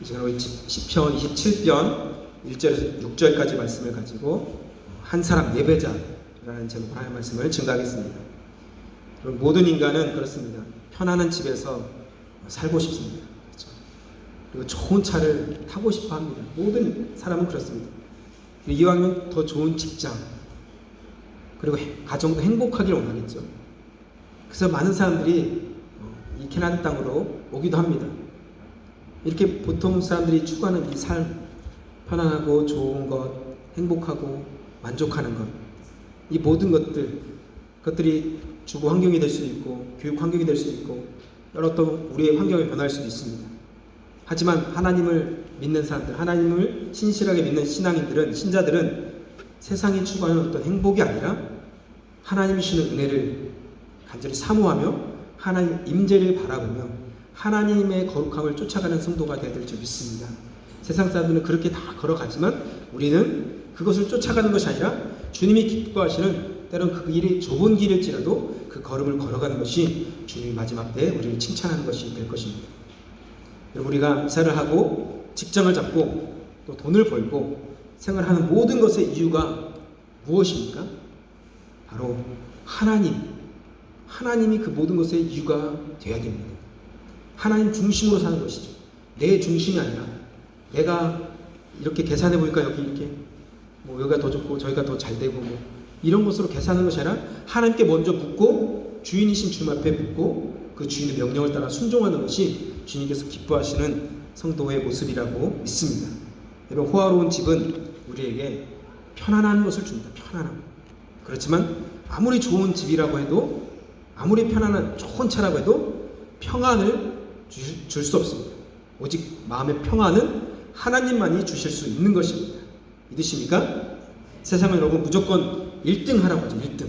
이제는 우리 시편 27편 1절에서 6절까지 말씀을 가지고 한 사람 예배자라는 제목으로 하나님의 말씀을 증거하겠습니다. 모든 인간은 그렇습니다. 편안한 집에서 살고 싶습니다. 그렇죠? 그리고 좋은 차를 타고 싶어 합니다. 모든 사람은 그렇습니다. 이왕이면 더 좋은 직장, 그리고 가정도 행복하길 원하겠죠. 그래서 많은 사람들이 이 캐나다 땅으로 오기도 합니다. 이렇게 보통 사람들이 추구하는 이 삶, 편안하고 좋은 것, 행복하고 만족하는 것, 이 모든 그것들이 주거 환경이 될 수도 있고 교육 환경이 될 수도 있고 여러 또 우리의 환경이 변할 수도 있습니다. 하지만 하나님을 믿는 사람들, 하나님을 신실하게 믿는 신자들은 세상이 추구하는 어떤 행복이 아니라 하나님이 주시는 은혜를 간절히 사모하며 하나님 임재를 바라보며 하나님의 거룩함을 쫓아가는 성도가 되어야 될 줄 믿습니다. 세상 사람들은 그렇게 다 걸어가지만 우리는 그것을 쫓아가는 것이 아니라 주님이 기뻐하시는, 때론 그 길이 좁은 길일지라도 그 걸음을 걸어가는 것이 주님이 마지막 때에 우리를 칭찬하는 것이 될 것입니다. 여러분, 우리가 이사를 하고 직장을 잡고 또 돈을 벌고 생활하는 모든 것의 이유가 무엇입니까? 바로 하나님이 그 모든 것의 이유가 되어야 됩니다. 하나님 중심으로 사는 것이죠. 내 중심이 아니라 내가 이렇게 계산해 보니까 여기 이렇게 여기가 더 좋고 저희가 더 잘 되고 이런 것으로 계산하는 것이 아니라 하나님께 먼저 묻고 주인이신 주님 앞에 묻고 그 주인의 명령을 따라 순종하는 것이 주님께서 기뻐하시는 성도의 모습이라고 믿습니다. 여러분, 호화로운 집은 우리에게 편안한 것을 줍니다. 편안함. 그렇지만 아무리 좋은 집이라고 해도, 아무리 편안한 좋은 차라고 해도 평안을 줄 수 없습니다. 오직 마음의 평안은 하나님만이 주실 수 있는 것입니다. 믿으십니까? 세상은 여러분 무조건 1등 하라고 하죠. 1등.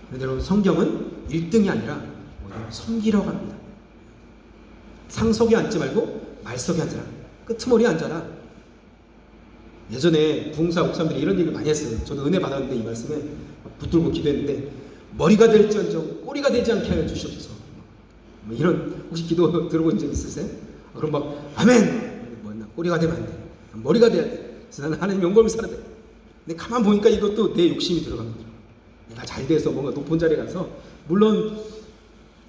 그런데 여러분, 성경은 1등이 아니라 섬기라고 합니다. 상석에 앉지 말고 말석에 앉아라. 끄트머리에 앉아라. 예전에 부흥사 목사님들이 이런 얘기를 많이 했어요. 저도 은혜 받았는데 이 말씀에 붙들고 기도했는데, 머리가 될지언정 꼬리가 되지 않게 하여 주시옵소서. 이런 혹시 기도 들어본 적 있으세요? 그럼 막 아멘! 꼬리가 되면 안 돼. 머리가 돼야 돼. 그래서 나는 하나님 영광을 살아야 돼. 근데 가만 보니까 이것도 내 욕심이 들어간 거죠. 내가 잘 돼서 뭔가 높은 자리에 가서, 물론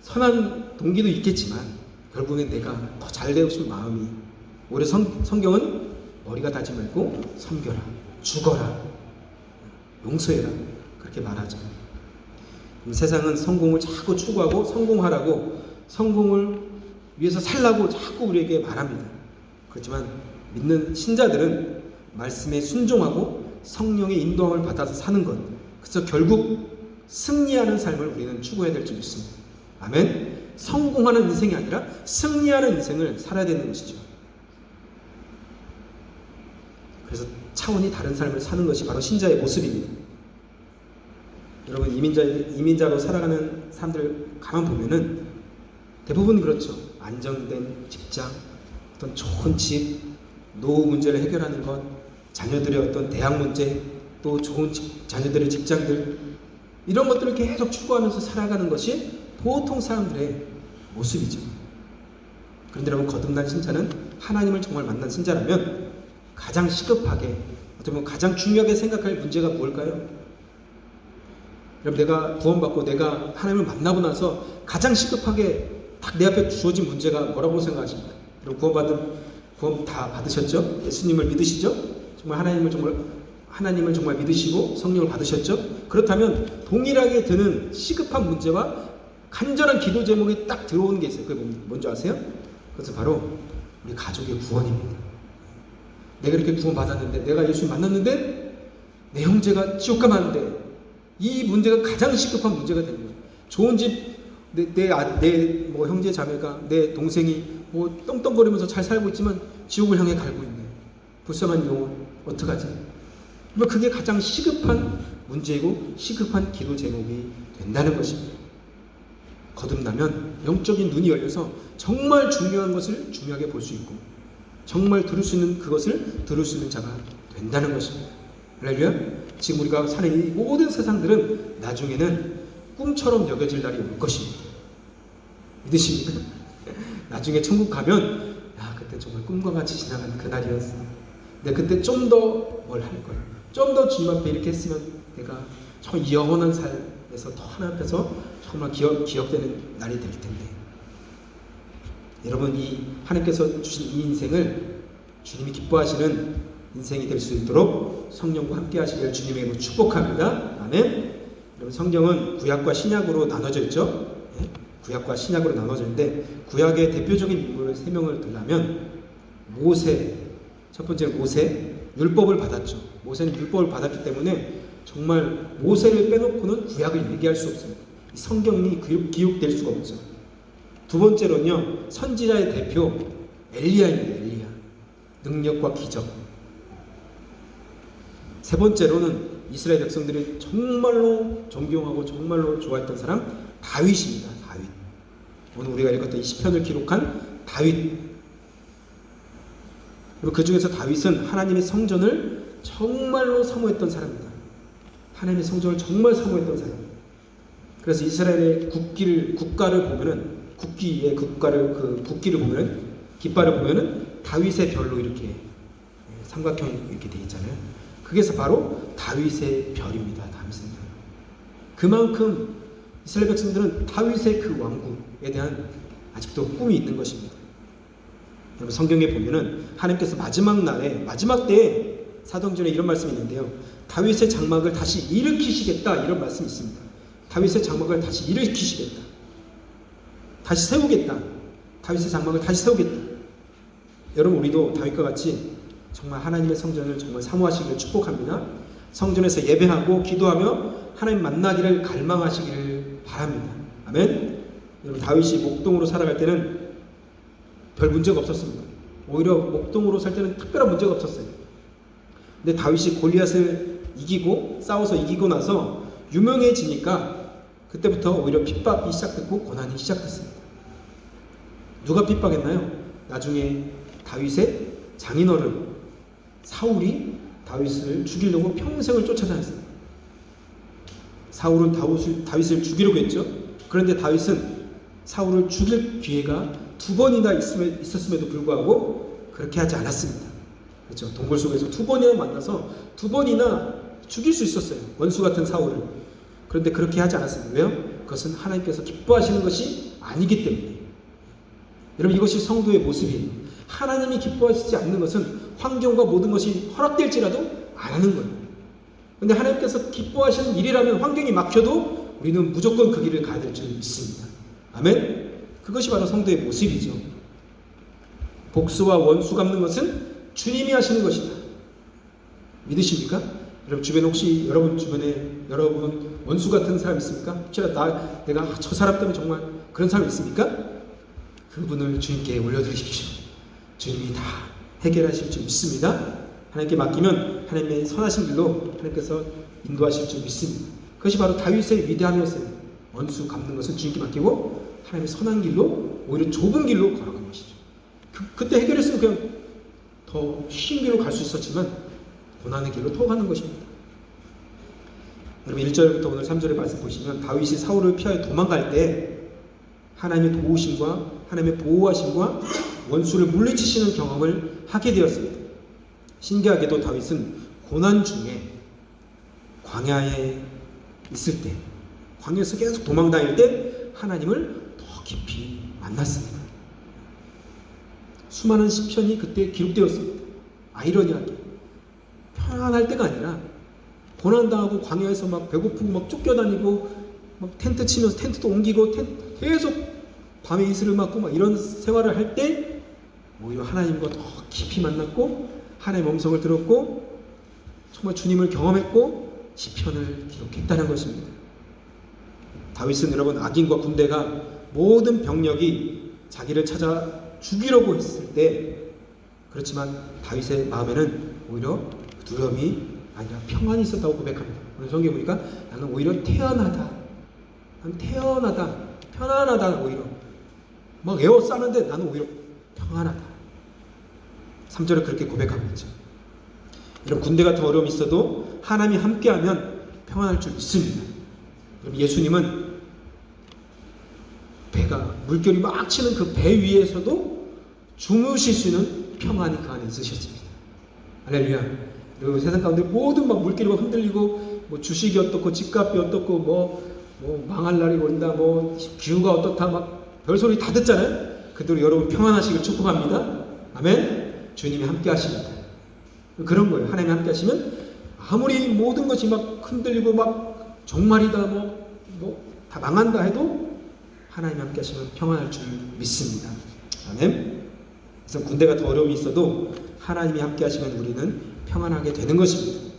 선한 동기도 있겠지만 결국엔 내가 더 잘 되고 싶은 마음이, 오히려 성경은 머리가 다지 말고 섬겨라, 죽어라, 용서해라, 그렇게 말하죠. 세상은 성공을 자꾸 추구하고 성공하라고, 성공을 위해서 살라고 자꾸 우리에게 말합니다. 그렇지만 믿는 신자들은 말씀에 순종하고 성령의 인도함을 받아서 사는 것, 그래서 결국 승리하는 삶을 우리는 추구해야 될 줄 믿습니다. 아멘. 성공하는 인생이 아니라 승리하는 인생을 살아야 되는 것이죠. 그래서 차원이 다른 삶을 사는 것이 바로 신자의 모습입니다. 여러분, 이민자로 살아가는 사람들 가만 보면은 대부분 그렇죠. 안정된 직장, 어떤 좋은 집, 노후 문제를 해결하는 것, 자녀들의 어떤 대학 문제, 또 좋은 자녀들의 직장들, 이런 것들을 계속 추구하면서 살아가는 것이 보통 사람들의 모습이죠. 그런데 여러분, 거듭난 신자는, 하나님을 정말 만난 신자라면 가장 시급하게, 어떻게 보면 가장 중요하게 생각할 문제가 뭘까요? 여러분, 내가 구원받고 내가 하나님을 만나고 나서 가장 시급하게 딱 내 앞에 주어진 문제가 뭐라고 생각하십니까? 여러분, 구원 다 받으셨죠? 예수님을 믿으시죠? 정말 하나님을 정말 믿으시고 성령을 받으셨죠? 그렇다면 동일하게 드는 시급한 문제와 간절한 기도 제목이 딱 들어오는 게 있어요. 그게 뭔지 아세요? 그것은 바로 우리 가족의 구원입니다. 내가 이렇게 구원받았는데, 내가 예수님 만났는데 내 형제가 지옥 가면 안 돼. 이 문제가 가장 시급한 문제가 되는 거예요. 좋은 집, 내 형제 자매가, 내 동생이 떵떵거리면서 잘 살고 있지만 지옥을 향해 갈고 있네. 불쌍한 영혼, 어떡하지? 그게 가장 시급한 문제이고 시급한 기도 제목이 된다는 것입니다. 거듭나면 영적인 눈이 열려서 정말 중요한 것을 중요하게 볼 수 있고, 정말 들을 수 있는 그것을 들을 수 있는 자가 된다는 것입니다. 할렐루야. 지금 우리가 사는 이 모든 세상들은 나중에는 꿈처럼 여겨질 날이 올 것입니다. 믿으십니까? 나중에 천국 가면 야, 그때 정말 꿈과 같이 지나간 그날이었어. 근데 그때 좀 더 뭘 할 거야. 좀 더 주님 앞에 이렇게 했으면 내가 정말 영원한 삶에서 더 하나님 앞에서 정말 기억되는 날이 될 텐데. 여러분, 이 하나님께서 주신 이 인생을 주님이 기뻐하시는 인생이 될 수 있도록 성령과 함께 하시기를 주님의 이름으로 축복합니다. 아멘. 여러분, 성경은 구약과 신약으로 나눠져 있죠. 네? 구약과 신약으로 나눠져 있는데 구약의 대표적인 인물 3명을 들라면 모세, 첫 번째는 모세, 율법을 받았죠. 모세는 율법을 받았기 때문에 정말 모세를 빼놓고는 구약을 얘기할 수 없어요. 성경이 기록될 수가 없죠. 두 번째로는요, 선지자의 대표 엘리야입니다. 엘리야. 능력과 기적. 세 번째로는 이스라엘 백성들이 정말로 존경하고 정말로 좋아했던 사람 다윗입니다. 다윗. 오늘 우리가 읽었던 이 시편을 기록한 다윗. 그리고 그 중에서 다윗은 하나님의 성전을 정말로 사모했던 사람입니다. 하나님의 성전을 정말 사모했던 사람. 그래서 이스라엘의 국가를 보면은 국기를 보면은 깃발을 보면은 다윗의 별로 이렇게 삼각형이 이렇게 되어 있잖아요. 그게서 바로 다윗의 별입니다. 다윗의 별. 그만큼 이스라엘 백성들은 다윗의 그 왕국에 대한 아직도 꿈이 있는 것입니다. 여러분, 성경에 보면은 하나님께서 마지막 날에 마지막 때에 사도행전에 이런 말씀이 있는데요. 다윗의 장막을 다시 일으키시겠다 이런 말씀이 있습니다. 다윗의 장막을 다시 일으키시겠다. 다시 세우겠다. 다윗의 장막을 다시 세우겠다. 여러분, 우리도 다윗과 같이 정말 하나님의 성전을 정말 사모하시기를 축복합니다. 성전에서 예배하고 기도하며 하나님 만나기를 갈망하시기를 바랍니다. 아멘. 여러분, 다윗이 목동으로 살아갈 때는 별 문제가 없었습니다. 오히려 목동으로 살 때는 특별한 문제가 없었어요. 근데 다윗이 골리앗을 싸워서 이기고 나서 유명해지니까 그때부터 오히려 핍박이 시작됐고 고난이 시작됐습니다. 누가 핍박했나요? 나중에 다윗의 장인어른 사울이 다윗을 죽이려고 평생을 쫓아다녔습니다. 사울은 다윗을 죽이려고 했죠. 그런데 다윗은 사울을 죽일 기회가 2번이나 있었음에도 불구하고 그렇게 하지 않았습니다. 그렇죠? 동굴 속에서 2번이나 만나서 2번이나 죽일 수 있었어요. 원수 같은 사울을. 그런데 그렇게 하지 않았습니다. 왜요? 그것은 하나님께서 기뻐하시는 것이 아니기 때문에. 여러분, 이것이 성도의 모습이에요. 하나님이 기뻐하시지 않는 것은 환경과 모든 것이 허락될지라도 안 하는 거예요. 그런데 하나님께서 기뻐하시는 일이라면 환경이 막혀도 우리는 무조건 그 길을 가야 될 줄 믿습니다. 아멘? 그것이 바로 성도의 모습이죠. 복수와 원수 갚는 것은 주님이 하시는 것이다. 믿으십니까? 여러분 주변에 원수 같은 사람 있습니까? 혹시나 내가 저 사람 때문에 정말 그런 사람 있습니까? 그분을 주님께 올려드리십시오. 주님이 다 해결하실 줄 믿습니다. 하나님께 맡기면 하나님의 선하신 길로 하나님께서 인도하실 줄 믿습니다. 그것이 바로 다윗의 위대함이었어요. 원수 갚는 것은 주님께 맡기고 하나님의 선한 길로, 오히려 좁은 길로 걸어간 것이죠. 그때 해결했으면 그냥 더 쉬운 길로 갈 수 있었지만 고난의 길로 더 가는 것입니다. 여러분, 1절부터 오늘 3절의 말씀 보시면 다윗이 사울을 피하여 도망갈 때 하나님의 도우심과 하나님의 보호하심과 원수를 물리치시는 경험을 하게 되었습니다. 신기하게도 다윗은 고난 중에 광야에 있을 때, 광야에서 계속 도망다닐 때 하나님을 더 깊이 만났습니다. 수많은 시편이 그때 기록되었습니다. 아이러니하게 편안할 때가 아니라 고난당하고 광야에서 막 배고프고 막 쫓겨다니고 막 텐트 치면서 텐트도 옮기고 계속 밤에 이슬을 맞고 막 이런 생활을 할 때 오히려 하나님과 더 깊이 만났고 하나님의 음성을 들었고 정말 주님을 경험했고 시편을 기록했다는 것입니다. 다윗은 여러분, 악인과 군대가 모든 병력이 자기를 찾아 죽이려고 했을 때, 그렇지만 다윗의 마음에는 오히려 두려움이 아니라 평안이 있었다고 고백합니다. 오늘 성경에 보니까 나는 오히려 태어나다, 편안하다, 오히려 막 에워싸는데 나는 오히려 평안하다. 3절에 그렇게 고백하고 있죠. 여러분, 군대 같은 어려움이 있어도 하나님이 함께하면 평안할 줄 믿습니다. 여러분, 예수님은 물결이 막 치는 그 배 위에서도 주무실 수 있는 평안이 그 안에 있으셨습니다. 할렐루야. 그리고 세상 가운데 모든 막 물길이 막 흔들리고 뭐 주식이 어떻고 집값이 어떻고 뭐 망할 날이 온다 뭐 기후가 어떻다 막 별소리 다 듣잖아요. 그대로 여러분 평안하시길 축복합니다. 아멘. 주님이 함께 하십니다. 그런 거예요. 하나님이 함께 하시면 아무리 모든 것이 막 흔들리고 막 정말이다 뭐 다 망한다 해도 하나님이 함께 하시면 평안할 줄 믿습니다. 아멘. 그래서 군대가 더 어려움이 있어도 하나님이 함께 하시면 우리는 평안하게 되는 것입니다.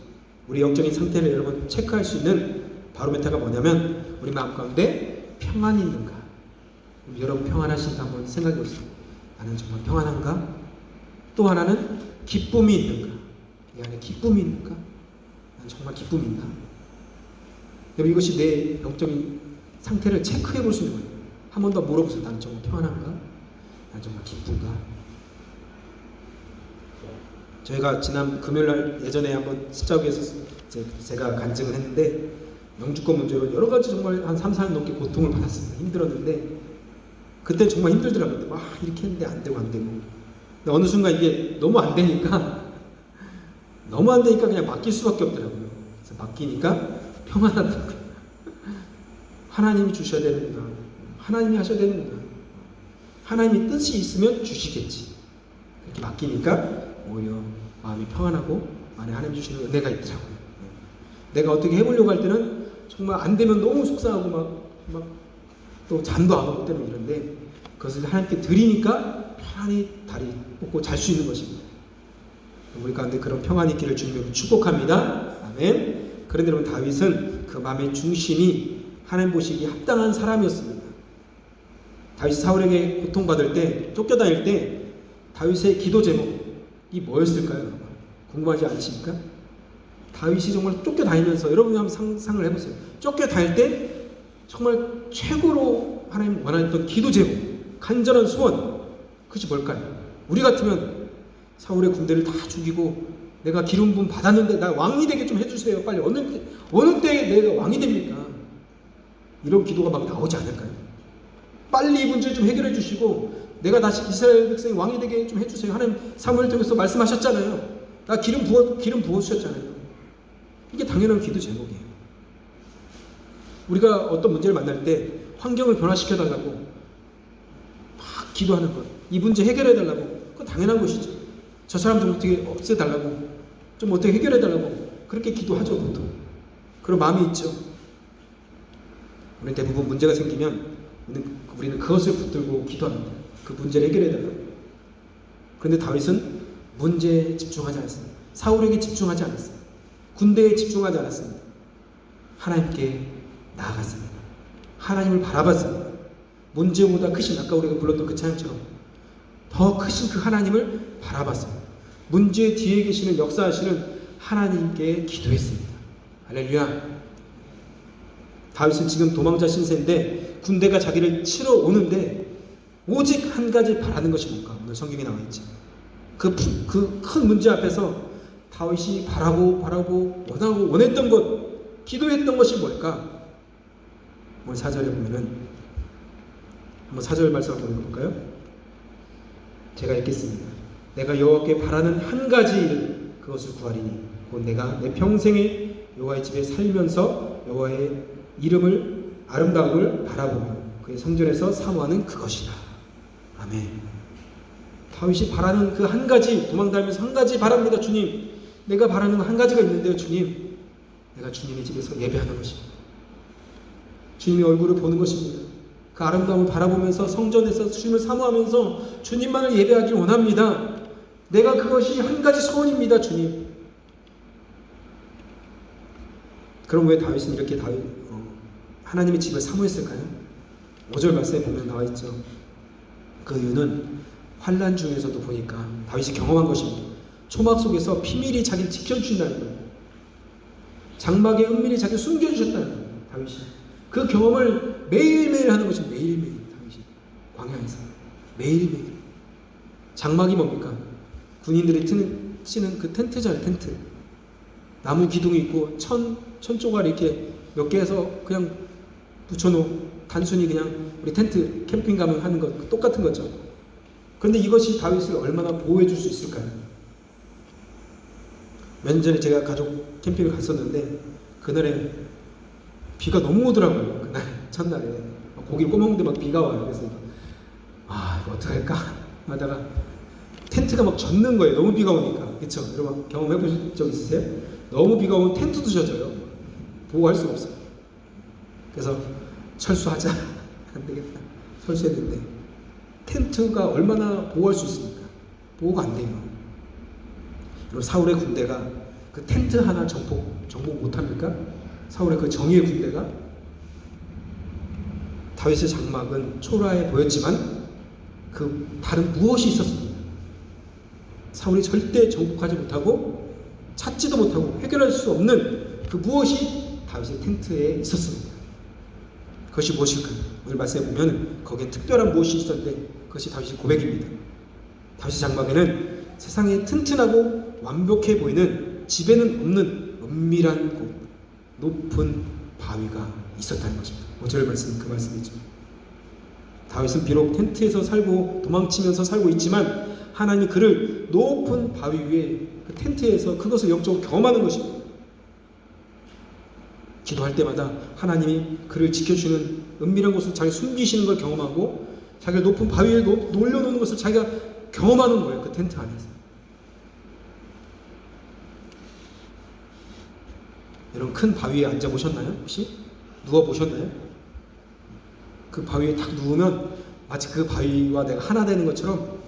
우리 영적인 상태를 여러분 체크할 수 있는 바로메터가 뭐냐면 우리 마음 가운데 평안이 있는가? 여러분 평안하신가 한번 생각해 보세요. 나는 정말 평안한가? 또 하나는 기쁨이 있는가? 이 안에 기쁨이 있는가? 난 정말 기쁨이 있나? 여러분 이것이 내 영적인 상태를 체크해 볼 수 있는 거예요. 한 번 더 물어보세요. 나는 정말 평안한가? 난 정말 기쁜가? 저희가 지난 금요일날 예전에 한번 십자국에서 제가 간증을 했는데 영주권 문제로 여러 가지 정말 한 3, 4년 넘게 고통을 받았습니다. 힘들었는데 그때 정말 힘들더라고요. 막 이렇게 했는데 안 되고 근데 어느 순간 이게 너무 안 되니까 그냥 맡길 수밖에 없더라고요. 그래서 맡기니까 평안하더라고요. 하나님이 주셔야 되는구나. 하나님이 하셔야 되는구나. 하나님이 뜻이 있으면 주시겠지. 이렇게 맡기니까 오히려 마음이 평안하고 안에 하나님 주시는 은혜가 있더라고요. 내가 어떻게 해보려고 할 때는 정말 안 되면 너무 속상하고 막 또 잠도 안 오고 때문에 이런데 그것을 하나님께 드리니까 편안히 다리 뻗고 잘 수 있는 것입니다. 우리 가운데 그런 평안이 있기를 주님으로 축복합니다. 아멘. 그런데 여러분 다윗은 그 마음의 중심이 하나님 보시기에 합당한 사람이었습니다. 다윗이 사울에게 고통받을 때 쫓겨다닐 때 다윗의 기도 제목이 뭐였을까요? 궁금하지 않으십니까? 다윗이 정말 쫓겨다니면서 여러분이 한번 상상을 해보세요. 쫓겨다닐 때 정말 최고로 하나님 원하던 기도 제목, 간절한 소원, 그것이 뭘까요? 우리 같으면 사울의 군대를 다 죽이고 내가 기름 부음 받았는데 나 왕이 되게 좀 해주세요. 빨리 어느 때에 내가 왕이 됩니까? 이런 기도가 막 나오지 않을까요? 빨리 이 문제를 좀 해결해 주시고 내가 다시 이스라엘 백성이 왕이 되게 좀 해주세요. 하나님 사무엘 통해서 말씀하셨잖아요. 나 기름 부어주셨잖아요. 이게 당연한 기도 제목이에요. 우리가 어떤 문제를 만날 때 환경을 변화시켜달라고 막 기도하는 것, 이 문제 해결해달라고, 그건 당연한 것이죠. 저 사람 좀 어떻게 없애달라고, 좀 어떻게 해결해달라고 그렇게 기도하죠. 보통 그런 마음이 있죠. 우리 대부분 문제가 생기면 우리는 그것을 붙들고 기도합니다. 그 문제를 해결해달라고. 그런데 다윗은 문제에 집중하지 않았습니다. 사울에게 집중하지 않았습니다. 군대에 집중하지 않았습니다. 하나님께 나아갔습니다. 하나님을 바라봤습니다. 문제보다 크신, 아까 우리가 불렀던 그 찬양처럼 더 크신 그 하나님을 바라봤습니다. 문제 뒤에 계시는 역사하시는 하나님께 기도했습니다. 할렐루야. 다윗은 지금 도망자 신세인데 군대가 자기를 치러 오는데 오직 한 가지 바라는 것이 뭘까? 오늘 성경에 나와 있죠. 그 큰 문제 앞에서 다윗이 바라고 원했던 것, 기도했던 것이 뭘까? 오늘 4절에 보면은 한번 4절 말씀 한번 읽어볼까요? 제가 읽겠습니다. 내가 여호와께 바라는 한 가지 일, 그것을 구하리니 곧 내가 내 평생에 여호와의 집에 살면서 여호와의 이름을 아름다움을 바라보며 그의 성전에서 사모하는 그것이다. 아멘. 다윗이 바라는 그 한 가지, 도망다니면서 한 가지 바랍니다. 주님, 내가 바라는 한 가지가 있는데요. 주님, 내가 주님의 집에서 예배하는 것입니다. 주님의 얼굴을 보는 것입니다. 그 아름다움을 바라보면서 성전에서 주님을 사모하면서 주님만을 예배하길 원합니다. 내가 그것이 한 가지 소원입니다. 주님. 그럼 왜 다윗은 이렇게 하나님의 집을 사모했을까요? 5절 말씀에 보면 나와 있죠. 그 이유는 환난 중에서도 보니까 다윗이 경험한 것입니다. 초막 속에서 비밀이 자기를 지켜주신다는 거예요. 장막의 은밀히 자기를 숨겨주셨다는 거예요. 다윗이 그 경험을 매일매일 하는 것입니다. 매일매일 다윗이 광야에서 매일매일. 장막이 뭡니까? 군인들이 치는 그 텐트잖아요. 텐트. 나무 기둥이 있고 천 조각 이렇게 몇 개 해서 그냥 붙여놓은 단순히 그냥 우리 텐트 캠핑 가면 하는 것 똑같은 거죠. 그런데 이것이 다윗을 얼마나 보호해 줄 수 있을까요? 몇 년 전에 제가 가족 캠핑을 갔었는데 그날에 비가 너무 오더라고요. 그날 첫날에 고기를 꼬먹는데 막 비가 와요. 그래서 이거 어떡할까 하다가 텐트가 막 젖는 거예요. 너무 비가 오니까. 그쵸? 여러분 경험해 보신 적 있으세요? 너무 비가 오면 텐트도 젖어요. 보호할 수가 없어요. 그래서 철수하자. 안 되겠다. 철수했는데 텐트가 얼마나 보호할 수 있습니까? 보호가 안 돼요. 여러분 사울의 군대가 그 텐트 하나 정복 못합니까? 사울의 그 정의의 군대가. 다윗의 장막은 초라해 보였지만 그 다른 무엇이 있었습니다. 사울이 절대 정복하지 못하고 찾지도 못하고 해결할 수 없는 그 무엇이 다윗의 텐트에 있었습니다. 그것이 무엇일까요? 오늘 말씀해 보면 거기에 특별한 무엇이 있었는데 그것이 다윗의 고백입니다. 다윗의 장막에는 세상에 튼튼하고 완벽해 보이는 집에는 없는 은밀한 곳, 높은 바위가 있었다는 것입니다. 5절 말씀 그 말씀이죠. 다윗은 비록 텐트에서 살고 도망치면서 살고 있지만 하나님이 그를 높은 바위 위에 그 텐트에서 그것을 영적으로 경험하는 것입니다. 기도할 때마다 하나님이 그를 지켜주는 은밀한 곳을 자기 숨기시는 걸 경험하고 자기를 높은 바위 위에 올려놓는 것을 자기가 경험하는 거예요. 그 텐트 안에서. 여러분 큰 바위에 앉아 보셨나요? 혹시? 누워 보셨나요? 그 바위에 딱 누우면 마치 그 바위와 내가 하나 되는 것처럼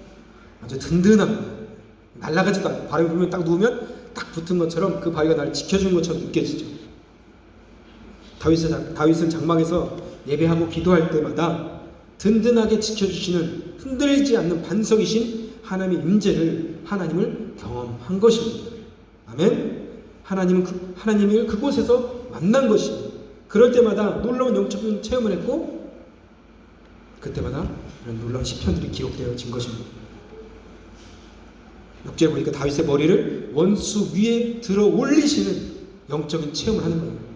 아주 든든합니다. 날아가지도 않아요. 바위 불면 딱 누우면 딱 붙은 것처럼 그 바위가 나를 지켜주는 것처럼 느껴지죠. 다윗은 장막에서 예배하고 기도할 때마다 든든하게 지켜주시는 흔들리지 않는 반석이신 하나님의 임재를 하나님을 경험한 것입니다. 아멘. 하나님을 그곳에서 만난 것입니다. 그럴 때마다 놀라운 영적인 체험을 했고 그때마다 이런 놀라운 시편들이 기록되어진 것입니다. 6절에 보니까 다윗의 머리를 원수 위에 들어 올리시는 영적인 체험을 하는 거예요.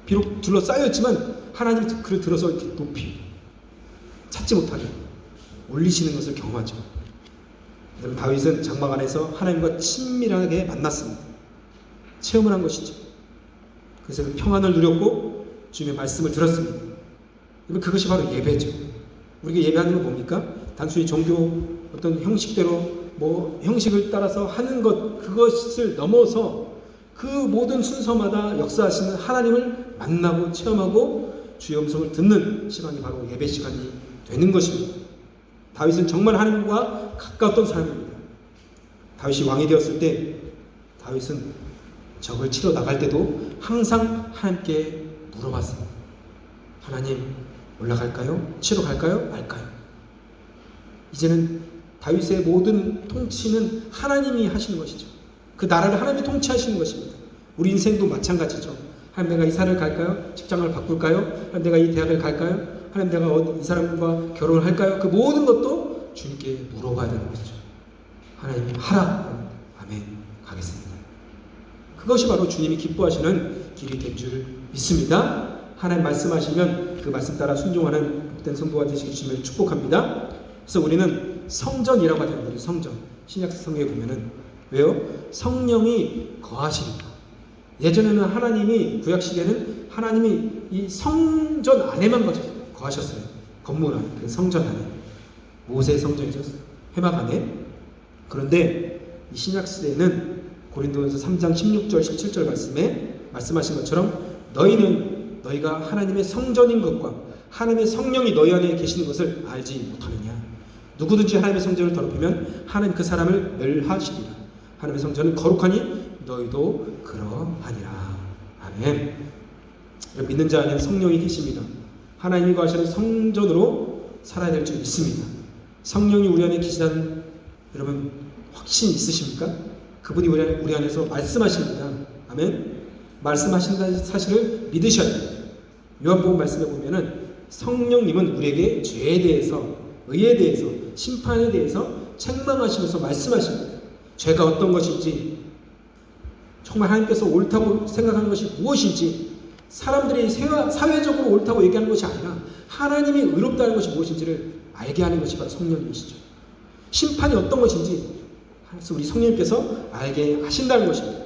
비록 둘러싸였지만 하나님이 그를 들어서 이렇게 높이 찾지 못하게 올리시는 것을 경험하죠. 다윗은 장막 안에서 하나님과 친밀하게 만났습니다. 체험을 한 것이죠. 그래서 그 평안을 누렸고 주님의 말씀을 들었습니다. 그것이 바로 예배죠. 우리가 예배하는 건 뭡니까? 단순히 종교 어떤 형식대로 형식을 따라서 하는 것 그것을 넘어서 그 모든 순서마다 역사하시는 하나님을 만나고 체험하고 주의 음성을 듣는 시간이 바로 예배 시간이 되는 것입니다. 다윗은 정말 하나님과 가까웠던 사람입니다. 다윗이 왕이 되었을 때 다윗은 적을 치러 나갈 때도 항상 하나님께 물어봤습니다. 하나님 올라갈까요? 치러 갈까요? 말까요? 이제는 다윗의 모든 통치는 하나님이 하시는 것이죠. 그 나라를 하나님이 통치하시는 것입니다. 우리 인생도 마찬가지죠. 하나님 내가 이사를 갈까요? 직장을 바꿀까요? 하나님 내가 이 대학을 갈까요? 하나님 내가 이 사람과 결혼을 할까요? 그 모든 것도 주님께 물어봐야 되는 것이죠. 하나님이 하라. 아멘. 가겠습니다. 그것이 바로 주님이 기뻐하시는 길이 될 줄 믿습니다. 하나님 말씀하시면 그 말씀 따라 순종하는 복된 성도가 되시길 주님을 축복합니다. 그래서 우리는 성전이라고 하잖아요. 우리 성전. 신약 성경에 보면은 왜요? 성령이 거하시니까. 예전에는 하나님이 구약 시대는 하나님이 이 성전 안에만 거하셨어요. 건물 안에, 그 성전 안에. 모세의 성전이죠. 회막 안에. 그런데 이 신약 시대에는 고린도전서 3장 16절 17절 말씀에 말씀하신 것처럼 너희가 하나님의 성전인 것과 하나님의 성령이 너희 안에 계시는 것을 알지 못하느냐. 누구든지 하나님의 성전을 더럽히면 하나님 그 사람을 멸하시리라. 하나님의 성전은 거룩하니 너희도 그러하니라. 아멘. 믿는 자 안에 성령이 계십니다. 하나님이 거하시는 성전으로 살아야 될 줄 믿습니다. 성령이 우리 안에 계시다는 여러분 확신 있으십니까? 그분이 우리 안에서 말씀하십니다. 아멘. 말씀하신다는 사실을 믿으셔야 됩니다. 요한복음 말씀에 보면은 성령님은 우리에게 죄에 대해서, 의에 대해서, 심판에 대해서 책망하시면서 말씀하십니다. 죄가 어떤 것인지, 정말 하나님께서 옳다고 생각하는 것이 무엇인지, 사람들이 사회적으로 옳다고 얘기하는 것이 아니라 하나님이 의롭다는 것이 무엇인지를 알게 하는 것이 바로 성령님이시죠. 심판이 어떤 것인지 우리 성령님께서 알게 하신다는 것입니다.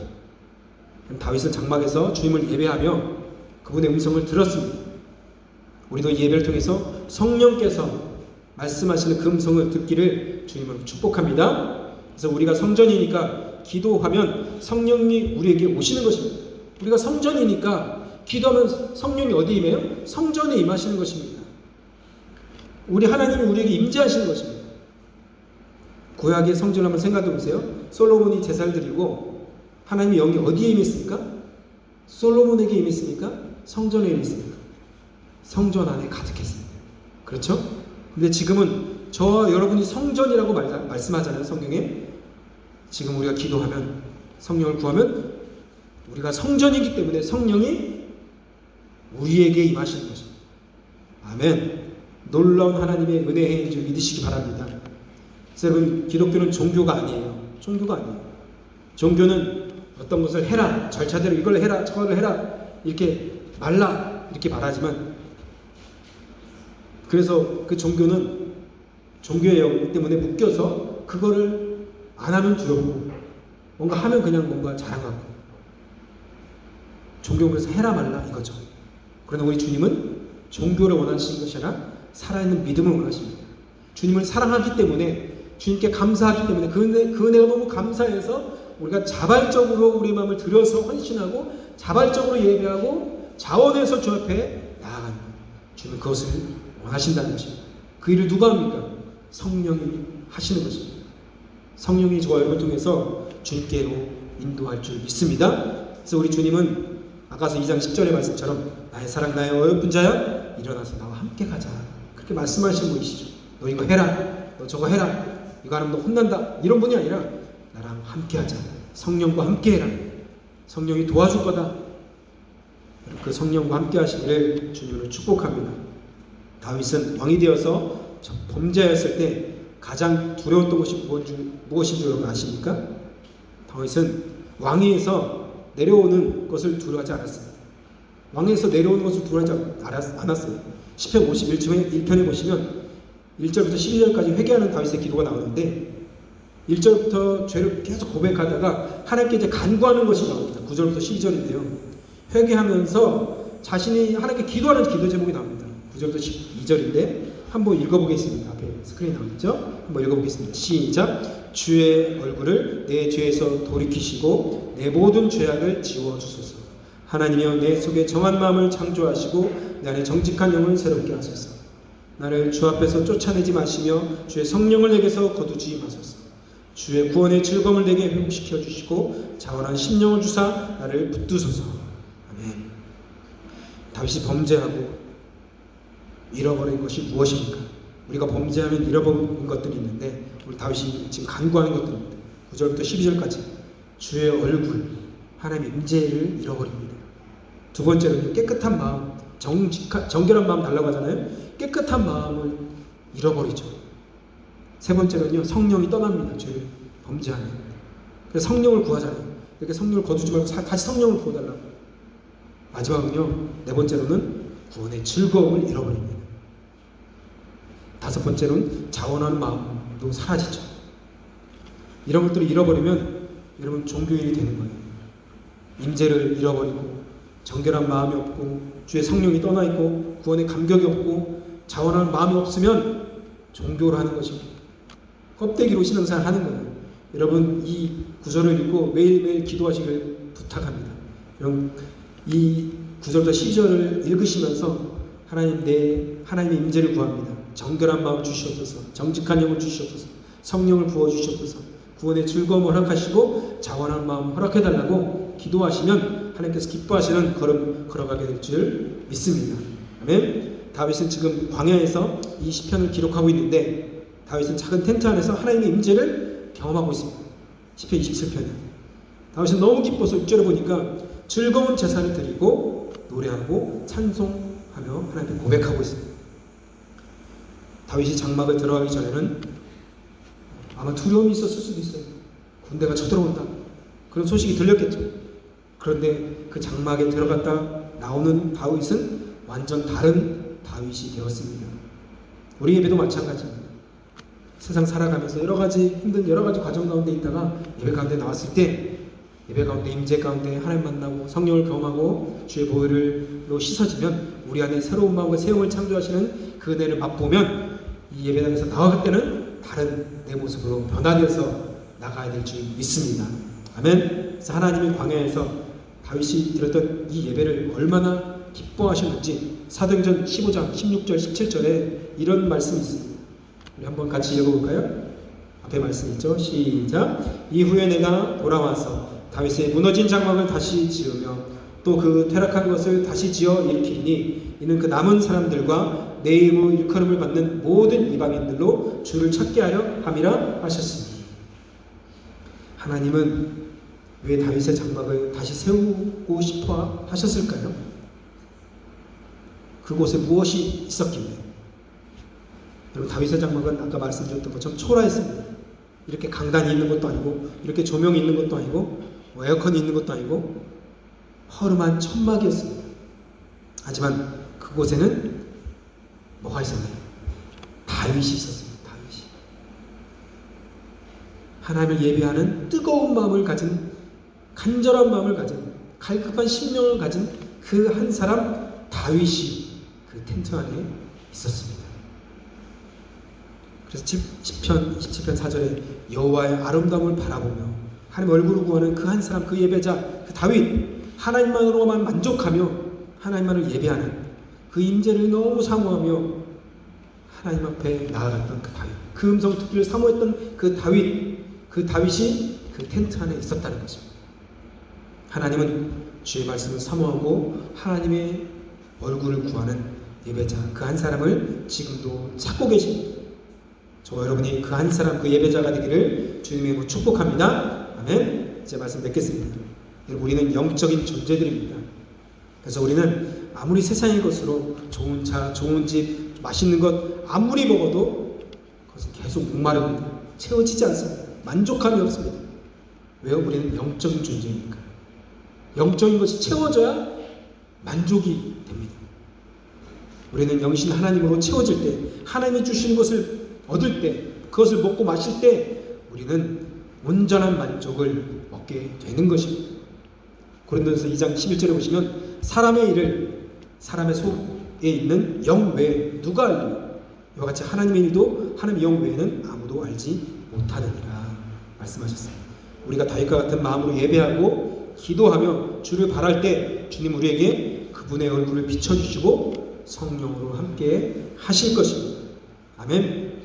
다윗은 장막에서 주님을 예배하며 그분의 음성을 들었습니다. 우리도 이 예배를 통해서 성령께서 말씀하시는 그 음성을 듣기를 주님으로 축복합니다. 그래서 우리가 성전이니까 기도하면 성령이 우리에게 오시는 것입니다. 우리가 성전이니까 기도하면 성령이 어디에 임해요? 성전에 임하시는 것입니다. 우리 하나님이 우리에게 임재하시는 것입니다. 구약의 성전을 한번 생각해 보세요. 솔로몬이 제사를 드리고 하나님의 영이 어디에 임했습니까? 솔로몬에게 임했습니까? 성전에 임했습니까? 성전 안에 가득했습니다. 그렇죠? 근데 지금은 저와 여러분이 성전이라고 말씀하잖아요. 성경에. 지금 우리가 기도하면, 성령을 구하면 우리가 성전이기 때문에 성령이 우리에게 임하시는 것입니다. 아멘. 놀라운 하나님의 은혜의 행인 줄 믿으시기 바랍니다. 그래서 여러분, 기독교는 종교가 아니에요. 종교가 아니에요. 종교는 어떤 것을 해라, 절차대로 이걸 해라, 저걸 해라, 이렇게 말라, 이렇게 말하지만, 그래서 그 종교는 종교의 영 때문에 묶여서 그거를 안 하면 두렵고, 뭔가 하면 그냥 뭔가 자랑하고, 종교는 그래서 해라 말라 이거죠. 그러나 우리 주님은 종교를 원하시는 것이 아니라 살아있는 믿음을 원하십니다. 주님을 사랑하기 때문에, 주님께 감사하기 때문에, 그 은혜가 너무 감사해서 우리가 자발적으로 우리 마음을 들여서 헌신하고 자발적으로 예배하고 자원해서 주 앞에 나아가는 거예요. 주님은 그것을 원하신다는 것입니다. 그 일을 누가 합니까? 성령이 하시는 것입니다. 성령이 저와 여러분을 통해서 주님께로 인도할 줄 믿습니다. 그래서 우리 주님은 아까서 2장 10절의 말씀처럼 나의 사랑 나의 어여쁜 자야 일어나서 나와 함께 가자, 그렇게 말씀하시는 분이시죠. 너 이거 해라, 너 저거 해라, 이거 하면 너 혼난다, 이런 분이 아니라 나랑 함께 하자, 성령과 함께 해라, 성령이 도와줄 거다. 그 성령과 함께 하시기를 주님으로 축복합니다. 다윗은 왕이 되어서 범죄하였을 때 가장 두려웠던 것이 무엇인 줄 여러분 아십니까? 다윗은 왕위에서 내려오는 것을 두려워하지 않았습니다. 왕에서 내려오는 것을 두려워하지 않았어요. 시편 51편에 보시면 1절부터 12절까지 회개하는 다윗의 기도가 나오는데 1절부터 죄를 계속 고백하다가 하나님께 이제 간구하는 것이 나옵니다. 9절부터 12절인데요. 회개하면서 자신이 하나님께 기도하는 기도 제목이 나옵니다. 9절부터 12절인데 한번 읽어보겠습니다. 앞에 스크린 나오죠? 한번 읽어보겠습니다. 시작. 주의 얼굴을 내 죄에서 돌이키시고 내 모든 죄악을 지워주소서. 하나님이여 내 속에 정한 마음을 창조하시고 내 안에 정직한 영을 새롭게 하소서. 나를 주 앞에서 쫓아내지 마시며 주의 성령을 내게서 거두지 마소서. 주의 구원의 즐거움을 내게 회복시켜 주시고 자원한 심령을 주사 나를 붙드소서. 아멘. 다윗이 범죄하고 잃어버린 것이 무엇입니까? 우리가 범죄하면 잃어버린 것들이 있는데 우리 다윗이 지금 간구하는 것들입니다. 9절부터 12절까지 주의 얼굴, 하나님의 임재를 잃어버립니다. 두 번째로는 깨끗한 마음, 정결한 마음 달라고 하잖아요. 깨끗한 마음을 잃어버리죠. 세 번째로는요, 성령이 떠납니다. 죄를 범죄하는. 그래서 성령을 구하잖아요. 이렇게 성령을 거두지 말고 다시 성령을 구해달라고. 마지막은요, 네 번째로는 구원의 즐거움을 잃어버립니다. 다섯 번째로는 자원하는 마음도 사라지죠. 이런 것들을 잃어버리면 여러분 종교인이 되는 거예요. 임재를 잃어버리고 정결한 마음이 없고 주의 성령이 떠나 있고 구원의 감격이 없고 자원하는 마음이 없으면 종교를 하는 것입니다. 껍데기로 신앙생활을 하는 거예요. 여러분 이 구절을 읽고 매일매일 기도하시길 부탁합니다. 여러분 이 9절부터 12절을 읽으시면서 하나님의 임재를 구합니다. 정결한 마음 주시옵소서, 정직한 영을 주시옵소서, 성령을 부어 주시옵소서, 구원의 즐거움을 허락하시고 자원한 마음 허락해달라고 기도하시면 하나님께서 기뻐하시는 걸음 걸어가게 될 줄 믿습니다. 아멘. 다윗은 지금 광야에서 이 시편을 기록하고 있는데 다윗은 작은 텐트 안에서 하나님의 임재를 경험하고 있습니다. 시편 27편에 다윗은 너무 기뻐서 6절에 보니까 즐거운 제사를 드리고 노래하고 찬송하며 하나님께 고백하고 있습니다. 다윗이 장막을 들어가기 전에는 아마 두려움이 있었을 수도 있어요. 군대가 쳐들어온다, 그런 소식이 들렸겠죠. 그런데 그 장막에 들어갔다 나오는 다윗은 완전 다른 다윗이 되었습니다. 우리 예배도 마찬가지입니다. 세상 살아가면서 여러 가지 힘든 여러 가지 과정 가운데 있다가 예배 가운데 나왔을 때 예배 가운데 임재 가운데 하나님 만나고 성령을 경험하고 주의 보혈로 씻어지면 우리 안에 새로운 마음과 새 영을 창조하시는 그 은혜를 맛보면 이 예배당에서 나아갈 때는 다른 내 모습으로 변화되어서 나가야 될 줄 믿습니다. 아멘. 그래서 하나님이 광야에서 다윗이 드렸던 이 예배를 얼마나 기뻐하셨는지 사도행전 15장 16절 17절에 이런 말씀이 있습니다. 우리 한번 같이 읽어볼까요? 앞에 말씀 있죠? 시작. 이후에 내가 돌아와서 다윗의 무너진 장막을 다시 지으며 또 그 퇴락한 것을 다시 지어 일으키니 이는 그 남은 사람들과 내 이름으로 일컬음을 받는 모든 이방인들로 주를 찾게 하려 함이라 하셨습니다. 하나님은 왜 다윗의 장막을 다시 세우고 싶어 하셨을까요? 그곳에 무엇이 있었길래? 여러분, 다윗의 장막은 아까 말씀드렸던 것처럼 초라했습니다. 이렇게 강단이 있는 것도 아니고 이렇게 조명이 있는 것도 아니고 에어컨이 있는 것도 아니고 허름한 천막이었습니다. 하지만 그곳에는 뭐가 있었나요? 다윗이 있었습니다. 다윗이. 하나님을 예배하는 뜨거운 마음을 가진, 간절한 마음을 가진, 갈급한 심령을 가진 그 한 사람 다윗이 그 텐트 안에 있었습니다. 그래서 시편 27편 4절에 여호와의 아름다움을 바라보며 하나님 얼굴을 구하는 그 한 사람, 그 예배자, 그 다윗, 하나님만으로만 만족하며 하나님만을 예배하는 그 임재를 너무 사모하며 하나님 앞에 나아갔던 그 다윗, 그 음성 듣기를 사모했던 그 다윗, 그 다윗이 그 텐트 안에 있었다는 것입니다. 하나님은 주의 말씀을 사모하고 하나님의 얼굴을 구하는 예배자, 그 한 사람을 지금도 찾고 계십니다. 저와 여러분이 그 한 사람, 그 예배자가 되기를 주님의 이름으로 축복합니다. 아멘. 이제 말씀 맺겠습니다. 여러분, 우리는 영적인 존재들입니다. 그래서 우리는 아무리 세상의 것으로 좋은 차, 좋은 집, 맛있는 것 아무리 먹어도 그것은 계속 목마릅니다. 채워지지 않습니다. 만족감이 없습니다. 왜요? 우리는 영적인 존재이니까. 영적인 것이 채워져야 만족이 됩니다. 우리는 영신 하나님으로 채워질 때, 하나님이 주시는 것을 얻을 때, 그것을 먹고 마실 때 우리는 온전한 만족을 얻게 되는 것입니다. 고린도전서 2장 11절에 보시면 사람의 일을 사람의 속에 있는 영 외에 누가 알리요? 이와 같이 하나님의 일도 하나님의 영 외에는 아무도 알지 못하느니라 말씀하셨습니다. 우리가 다윗과 같은 마음으로 예배하고 기도하며 주를 바랄 때 주님 우리에게 그분의 얼굴을 비춰주시고 성령으로 함께 하실 것입니다. 아멘.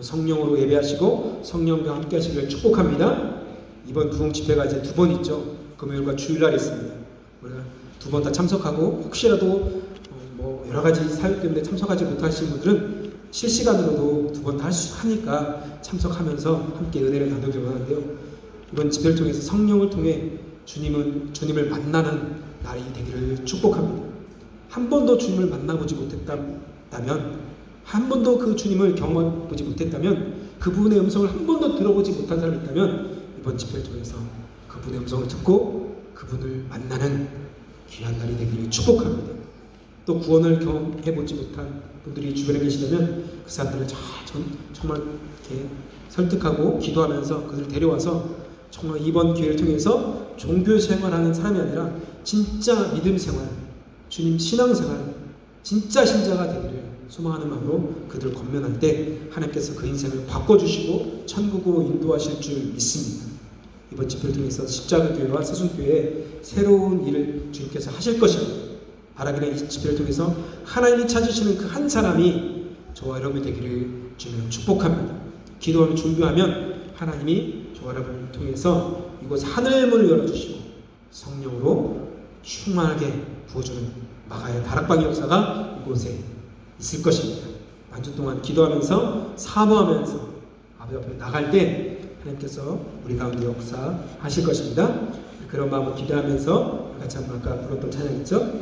성령으로 예배하시고 성령과 함께 하시기를 축복합니다. 이번 부흥 집회가 이제 2번 있죠. 금요일과 주일날 있습니다. 우리가 2번 다 참석하고 혹시라도 여러 가지 사유 때문에 참석하지 못하시는 분들은 실시간으로도 2번 다 하니까 참석하면서 함께 은혜를 나누기로 하는데요. 이번 집회를 통해서 성령을 통해 주님을 만나는 날이 되기를 축복합니다. 한 번도 주님을 만나보지 못했다면, 한 번도 그 주님을 경험해보지 못했다면, 그분의 음성을 한 번도 들어보지 못한 사람이 있다면 이번 집회를 통해서 그분의 음성을 듣고 그분을 만나는 귀한 날이 되기를 축복합니다. 또 구원을 경험해보지 못한 분들이 주변에 계시다면 그 사람들을 정말 이렇게 설득하고 기도하면서 그들을 데려와서 정말 이번 기회를 통해서 종교 생활하는 사람이 아니라 진짜 믿음 생활, 주님 신앙 생활, 진짜 신자가 되기를 소망하는 마음으로 그들을 권면할 때 하나님께서 그 인생을 바꿔주시고 천국으로 인도하실 줄 믿습니다. 이번 집회를 통해서 십자가교회와 세순교회에 새로운 일을 주님께서 하실 것입니다. 바라기는 이 집회를 통해서 하나님이 찾으시는 그 한 사람이 저와 여러분이 되기를 주님 축복합니다. 기도하며 준비하면 하나님이 저와 여러분을 통해서 이곳 하늘문을 열어주시고 성령으로 충만하게 부어주는 마가의 다락방의 역사가 이곳에 있을 것입니다. 한 주 동안 기도하면서 사모하면서 아버지 앞에 나갈 때 하나님께서 우리 가운데 역사하실 것입니다. 그런 마음으로 기도하면서 같이 한번 아까 불렀던 찬양 있죠?